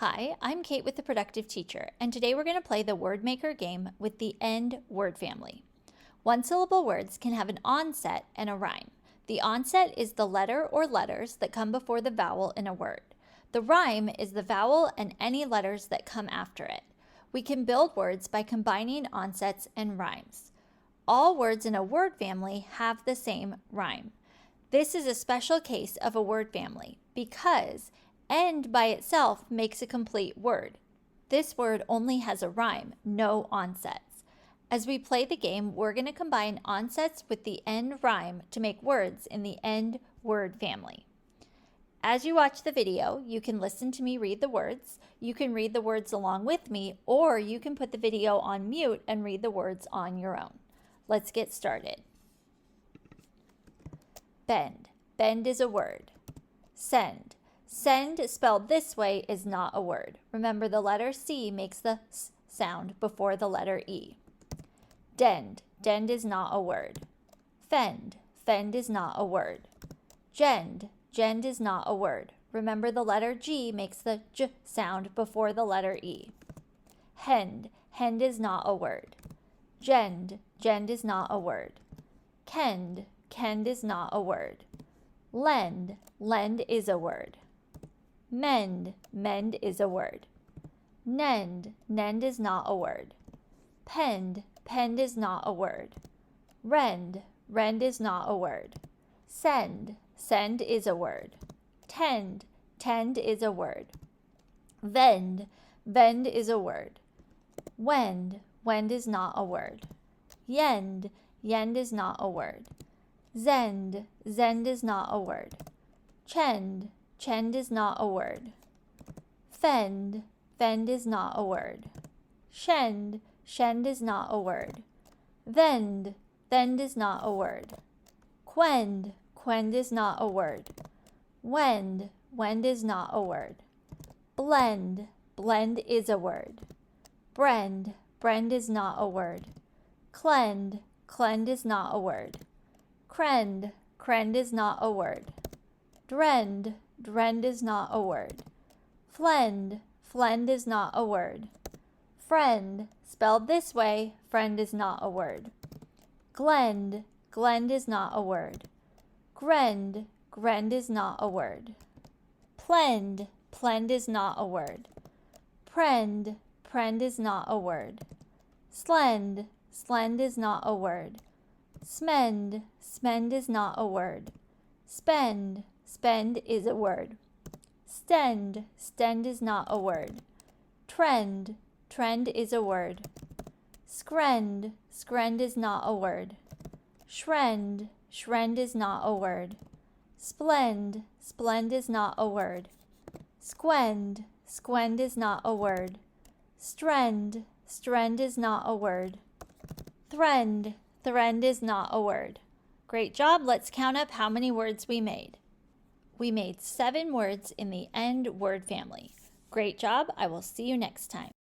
Hi, I'm Kate with The Productive Teacher, and today we're going to play the word maker game with the end word family. One-syllable words can have an onset and a rime. The onset is the letter or letters that come before the vowel in a word. The rime is the vowel and any letters that come after it. We can build words by combining onsets and rhymes. All words in a word family have the same rime. This is a special case of a word family because end by itself makes a complete word. This word only has a rime, no onsets. As we play the game, we're going to combine onsets with the end rime to make words in the end word family. As you watch the video, you can listen to me read the words, you can read the words along with me, or you can put the video on mute and read the words on your own. Let's get started. Bend. Bend is a word. Send. Send spelled this way is not a word. Remember, the letter C makes the S sound before the letter E. Dend. Dend is not a word. Fend. Fend is not a word. Gend. Gend is not a word. Remember, the letter G makes the J sound before the letter E. Hend. Hend is not a word. Gend. Gend is not a word. Kend. Kend is not a word. Lend. Lend is a word. Mend. Mend is a word. Nend. Nend is not a word. Pend. Pend is not a word. Rend. Rend is not a word. Send. Send is a word. Tend. Tend is a word. Vend. Vend is a word. Wend. Wend is not a word. Yend. Yend is not a word. Zend. Zend is not a word. Chend. Chend is not a word. Fend. Fend is not a word. Shend. Shend is not a word. Thend. Thend is not a word. Quend. Quend is not a word. Wend. Wend is not a word. Blend. Blend is a word. Brend. Brend is not a word. Clend. Clend is not a word. Crend. Crend is not a word. Drend. Drend is not a word. Flend. Flend is not a word. Friend. Spelled this way, friend is not a word. Glend. Glend is not a word. Grend. Grend is not a word. Plend. Plend is not a word. Prend. Prend is not a word. Slend. Slend is not a word. Smend. Smend is not a word. Spend. Spend is a word. Stend. Stend is not a word. Trend. Trend is a word. Scrend. Scrend is not a word. Shrend. Shrend is not a word. Splend. Splend is not a word. Squend. Squend is not a word. Strend. Strend is not a word. Thrend. Thrend is not a word. Great job. Let's count up how many words we made. We made 7 words in the end word family. Great job. I will see you next time.